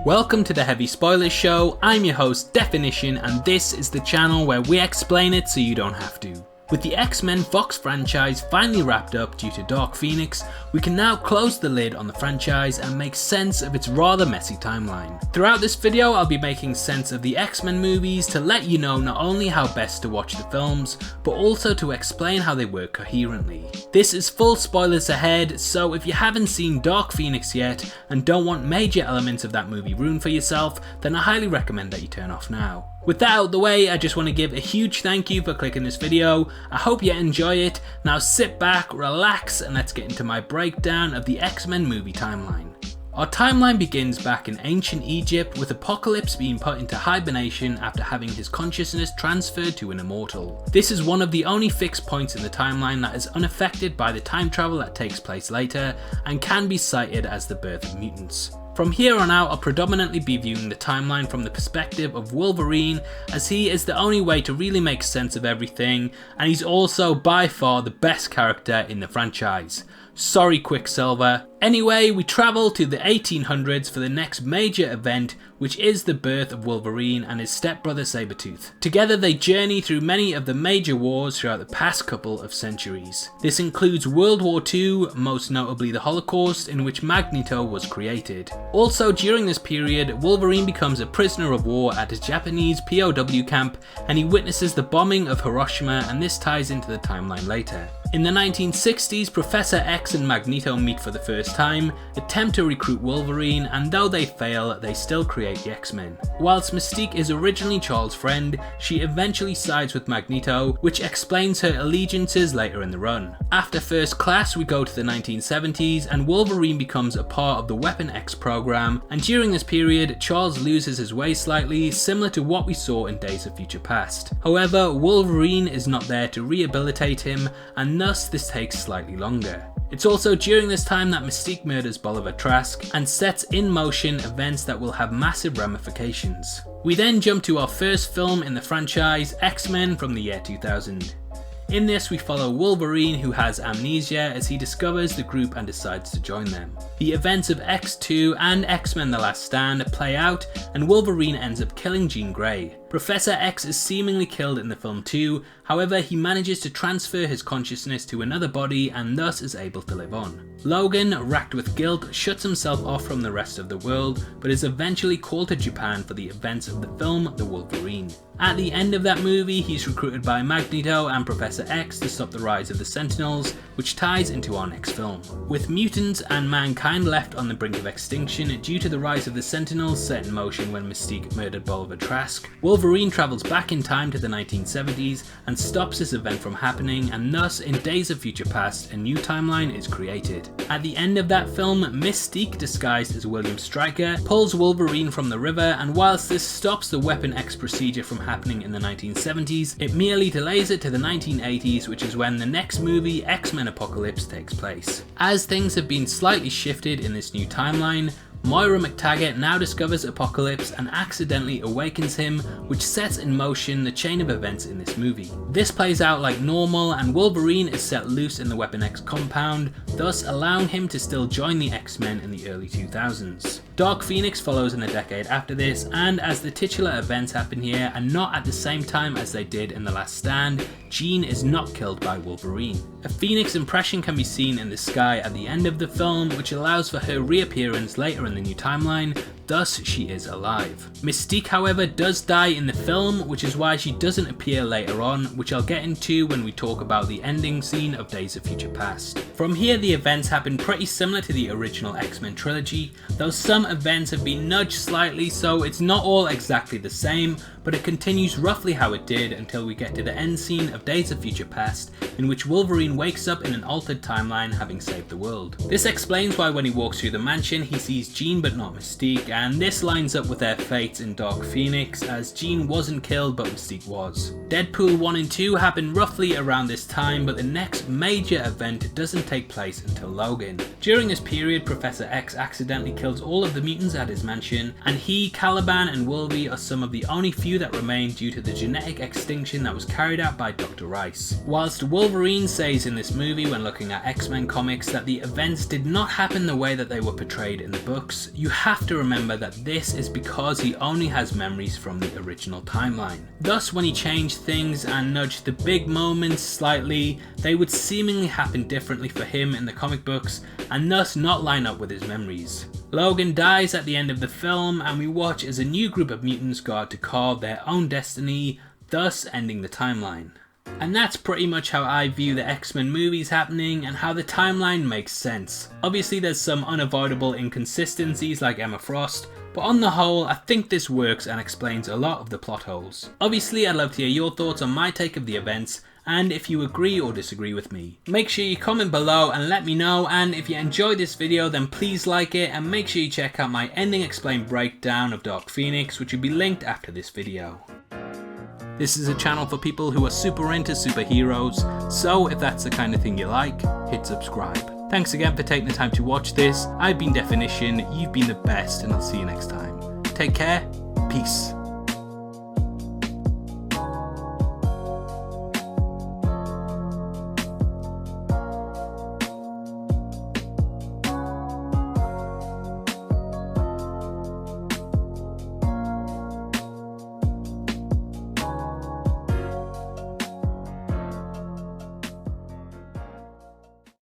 Welcome to the Heavy Spoilers Show. I'm your host Deffinition, and this is the channel where we explain it so you don't have to. With the X-Men Fox franchise finally wrapped up due to Dark Phoenix, we can now close the lid on the franchise and make sense of its rather messy timeline. Throughout this video, I'll be making sense of the X-Men movies to let you know not only how best to watch the films, but also to explain how they work coherently. This is full spoilers ahead, so if you haven't seen Dark Phoenix yet and don't want major elements of that movie ruined for yourself, then I highly recommend that you turn off now. With that out of the way, I just want to give a huge thank you for clicking this video. I hope you enjoy it. Now sit back, relax, and let's get into my breakdown of the X-Men movie timeline. Our timeline begins back in ancient Egypt with Apocalypse being put into hibernation after having his consciousness transferred to an immortal. This is one of the only fixed points in the timeline that is unaffected by the time travel that takes place later and can be cited as the birth of mutants. From here on out, I'll predominantly be viewing the timeline from the perspective of Wolverine, as he is the only way to really make sense of everything, and he's also by far the best character in the franchise. Sorry Quicksilver. Anyway, we travel to the 1800s for the next major event, which is the birth of Wolverine and his stepbrother Sabertooth. Together they journey through many of the major wars throughout the past couple of centuries. This includes World War II, most notably the Holocaust, in which Magneto was created. Also during this period, Wolverine becomes a prisoner of war at a Japanese POW camp, and he witnesses the bombing of Hiroshima, and this ties into the timeline later. In the 1960s, Professor X and Magneto meet for the first time, attempt to recruit Wolverine, and though they fail, they still create the X-Men. Whilst Mystique is originally Charles' friend, she eventually sides with Magneto, which explains her allegiances later in the run. After First Class, we go to the 1970s, and Wolverine becomes a part of the Weapon X program, and during this period, Charles loses his way slightly, similar to what we saw in Days of Future Past. However, Wolverine is not there to rehabilitate him, and thus this takes slightly longer. It's also during this time that Mystique murders Bolivar Trask and sets in motion events that will have massive ramifications. We then jump to our first film in the franchise, X-Men from the year 2000. In this, we follow Wolverine, who has amnesia, as he discovers the group and decides to join them. The events of X2 and X-Men The Last Stand play out, and Wolverine ends up killing Jean Grey. Professor X is seemingly killed in the film too, however he manages to transfer his consciousness to another body and thus is able to live on. Logan, racked with guilt, shuts himself off from the rest of the world, but is eventually called to Japan for the events of the film The Wolverine. At the end of that movie, he's recruited by Magneto and Professor X to stop the rise of the Sentinels, which ties into our next film. With mutants and mankind left on the brink of extinction due to the rise of the Sentinels set in motion when Mystique murdered Bolivar Trask, Wolverine travels back in time to the 1970s and stops this event from happening, and thus in Days of Future Past a new timeline is created. At the end of that film, Mystique, disguised as William Stryker, pulls Wolverine from the river, and whilst this stops the Weapon X procedure from happening in the 1970s, it merely delays it to the 1980s, which is when the next movie, X-Men Apocalypse, takes place. As things have been slightly shifted in this new timeline, Moira McTaggart now discovers Apocalypse and accidentally awakens him, which sets in motion the chain of events in this movie. This plays out like normal, and Wolverine is set loose in the Weapon X compound, thus allowing him to still join the X-Men in the early 2000s. Dark Phoenix follows in a decade after this, and as the titular events happen here and not at the same time as they did in The Last Stand, Jean is not killed by Wolverine. A Phoenix impression can be seen in the sky at the end of the film, which allows for her reappearance later in the new timeline, thus she is alive. Mystique, however, does die in the film, which is why she doesn't appear later on, which I'll get into when we talk about the ending scene of Days of Future Past. From here, the events happen pretty similar to the original X-Men trilogy, though some events have been nudged slightly, so it's not all exactly the same, but it continues roughly how it did until we get to the end scene of Days of Future Past, in which Wolverine wakes up in an altered timeline having saved the world. This explains why when he walks through the mansion he sees Jean but not Mystique, and this lines up with their fates in Dark Phoenix, as Jean wasn't killed but Mystique was. Deadpool 1 and 2 happen roughly around this time, but the next major event doesn't take place until Logan. During this period, Professor X accidentally kills all of the mutants at his mansion, and he, Caliban and Wolvie are some of the only few that remain due to the genetic extinction that was carried out by Dr. Rice. Whilst Wolverine says in this movie when looking at X-Men comics that the events did not happen the way that they were portrayed in the books, you have to remember remember that this is because he only has memories from the original timeline. Thus, when he changed things and nudged the big moments slightly, they would seemingly happen differently for him in the comic books and thus not line up with his memories. Logan dies at the end of the film and we watch as a new group of mutants go out to carve their own destiny, thus ending the timeline. And that's pretty much how I view the X-Men movies happening and how the timeline makes sense. Obviously there's some unavoidable inconsistencies like Emma Frost, but on the whole I think this works and explains a lot of the plot holes. Obviously I'd love to hear your thoughts on my take of the events and if you agree or disagree with me. Make sure you comment below and let me know, and if you enjoyed this video then please like it and make sure you check out my ending explained breakdown of Dark Phoenix, which will be linked after this video. This is a channel for people who are super into superheroes, so if that's the kind of thing you like, hit subscribe. Thanks again for taking the time to watch this. I've been Deffinition, you've been the best, and I'll see you next time. Take care, peace.